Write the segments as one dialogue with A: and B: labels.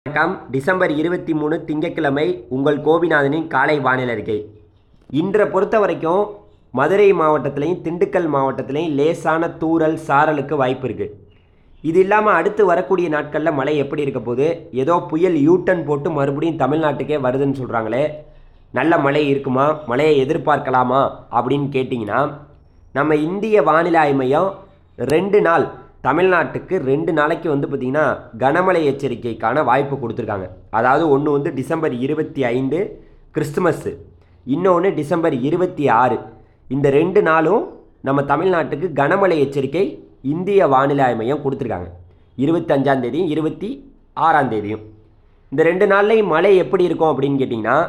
A: வணக்கம். டிசம்பர் 23 திங்கட்கிழமை உங்கள் கோபிநாதனின் காலை வானிலை அறிக்கை. இன்றை பொறுத்த வரைக்கும் மதுரை மாவட்டத்திலையும் திண்டுக்கல் மாவட்டத்திலையும் லேசான தூறல் சாரலுக்கு வாய்ப்பு இருக்குது. இது இல்லாமல் அடுத்து வரக்கூடிய நாட்களில் மழை எப்படி இருக்க போது, ஏதோ புயல் யூட்டன் போட்டு மறுபடியும் தமிழ்நாட்டுக்கே வருதுன்னு சொல்கிறாங்களே, நல்ல மழை இருக்குமா, மழையை எதிர்பார்க்கலாமா அப்படின்னு கேட்டிங்கன்னா, நம்ம இந்திய வானிலை ஆய்வு மையம் 2 நாள் தமிழ்நாட்டுக்கு 2 நாளைக்கு பார்த்திங்கன்னா கனமழை எச்சரிக்கைக்கான வாய்ப்பு கொடுத்துருக்காங்க. அதாவது ஒன்று டிசம்பர் 25 கிறிஸ்துமஸ்ஸு, இன்னொன்று டிசம்பர் 26. இந்த 2 நாளும் நம்ம தமிழ்நாட்டுக்கு கனமழை எச்சரிக்கை இந்திய வானிலை ஆய்வு மையம் கொடுத்துருக்காங்க. 25ஆம் தேதியும் 26ஆம் தேதியும். இந்த 2 நாள்லையும் மழை எப்படி இருக்கும் அப்படின்னு கேட்டிங்கன்னா,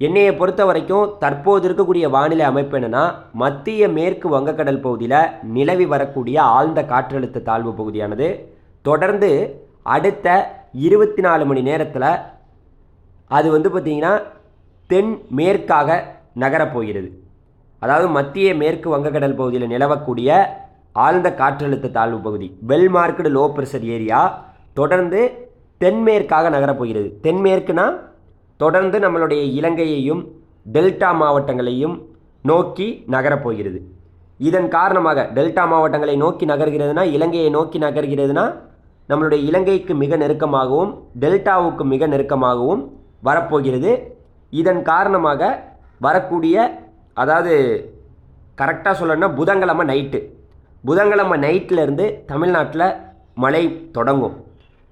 A: என்னையை பொறுத்த வரைக்கும் தற்போது இருக்கக்கூடிய வானிலை அமைப்பு என்னென்னா, மத்திய மேற்கு வங்கக்கடல் பகுதியில் நிலவி வரக்கூடிய ஆழ்ந்த காற்றழுத்த தாழ்வு பகுதியானது தொடர்ந்து அடுத்த 24 மணி நேரத்தில் அது பார்த்திங்கன்னா தென் மேற்காக நகரப்போகிறது. அதாவது மத்திய மேற்கு வங்கக்கடல் பகுதியில் நிலவக்கூடிய ஆழ்ந்த காற்றழுத்த தாழ்வு பகுதி, well marked low pressure area, தொடர்ந்து தென்மேற்காக நகரப்போகிறது. தென்மேற்குனா தொடர்ந்து நம்மளுடைய இலங்கையையும் டெல்டா மாவட்டங்களையும் நோக்கி நகரப்போகிறது. இதன் காரணமாக டெல்டா மாவட்டங்களை நோக்கி நகர்கிறதுனா, இலங்கையை நோக்கி நகர்கிறதுனா, நம்மளுடைய இலங்கைக்கு மிக நெருக்கமாகவும் டெல்டாவுக்கு மிக நெருக்கமாகவும் வரப்போகிறது. இதன் காரணமாக வரக்கூடிய, அதாவது கரெக்டாக சொல்லணும்னா புதன்கிழமை நைட்டிலேருந்து தமிழ்நாட்டில் மழை தொடங்கும்.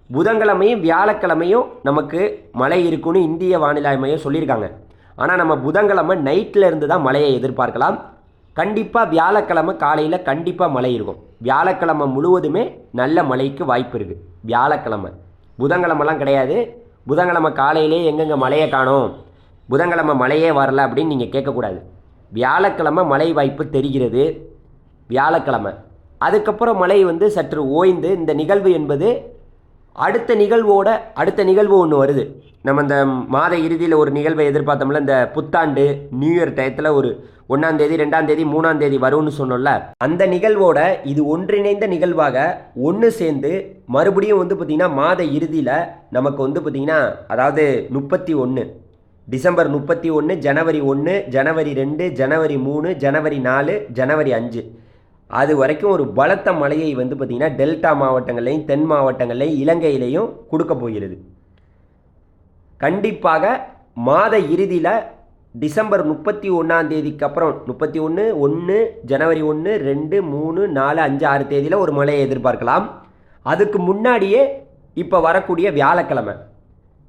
A: புதன்கிழமையும் வியாழக்கிழமையும் நமக்கு மழை இருக்குன்னு இந்திய வானிலை மையம் சொல்லியிருக்காங்க. ஆனால் நம்ம புதன்கிழமை நைட்டில் இருந்து தான் மழையை எதிர்பார்க்கலாம். கண்டிப்பாக வியாழக்கிழமை காலையில் கண்டிப்பாக மழை இருக்கும். வியாழக்கிழமை முழுவதுமே நல்ல மழைக்கு வாய்ப்பு இருக்குது. வியாழக்கிழமை, புதன்கிழமெல்லாம் கிடையாது. புதன்கிழமை காலையிலே எங்கெங்கே மழையை காணோம், புதன்கிழமை மழையே வரல அப்படின்னு நீங்கள் கேட்கக்கூடாது. வியாழக்கிழமை மழை வாய்ப்பு தெரிகிறது. வியாழக்கிழமை அதுக்கப்புறம் மழை சற்று ஓய்ந்து, இந்த நிகழ்வு என்பது அடுத்த நிகழ்வு ஒன்று வருது. நம்ம இந்த மாத இறுதியில் ஒரு நிகழ்வை எதிர்பார்த்தோம்ல, இந்த புத்தாண்டு நியூ இயர் டயத்தில் ஒரு 1ஆம் தேதி 2ஆம் தேதி 3ஆம் தேதி வரும்னு சொன்னோம்ல, அந்த நிகழ்வோட இது ஒன்றிணைந்த நிகழ்வாக ஒன்று சேர்ந்து மறுபடியும் பார்த்திங்கன்னா மாத இறுதியில் நமக்கு பார்த்திங்கன்னா, அதாவது 31 டிசம்பர் 31, ஜனவரி 1, ஜனவரி 2, ஜனவரி 3, ஜனவரி 4, ஜனவரி 5 அது வரைக்கும் ஒரு பலத்த மழையை பார்த்திங்கன்னா டெல்டா மாவட்டங்களையும் தென் மாவட்டங்களையும் இலங்கையிலையும் கொடுக்க போகிறது. கண்டிப்பாக மாத இறுதியில் டிசம்பர் 31ஆம் தேதிக்கு அப்புறம் 31, 1, ஜனவரி 1, 2, 3, 4, 5, 6 தேதியில் ஒரு மழையை எதிர்பார்க்கலாம். அதுக்கு முன்னாடியே இப்போ வரக்கூடிய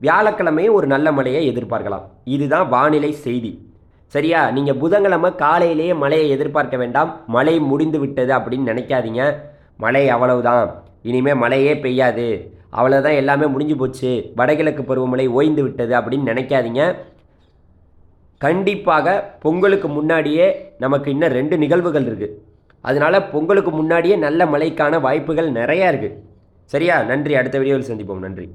A: வியாழக்கிழமையும் ஒரு நல்ல மழையை எதிர்பார்க்கலாம். இதுதான் வானிலை செய்தி. சரியா? நீங்கள் புதன்கிழமை காலையிலேயே மழையை எதிர்பார்க்க வேண்டாம். மழை முடிந்து விட்டது அப்படின்னு நினைக்காதீங்க. மழை அவ்வளவுதான், இனிமேல் மழையே பெய்யாது, அவ்வளோதான், எல்லாமே முடிஞ்சு போச்சு, வடகிழக்கு பருவமழை ஓய்ந்து விட்டது அப்படின்னு நினைக்காதீங்க. கண்டிப்பாக பொங்கலுக்கு முன்னாடியே நமக்கு இன்னும் 2 நிகழ்வுகள் இருக்குது. அதனால் பொங்கலுக்கு முன்னாடியே நல்ல மழைக்கான வாய்ப்புகள் நிறையா இருக்குது. சரியா? நன்றி. அடுத்த வீடியோவில் சந்திப்போம். நன்றி.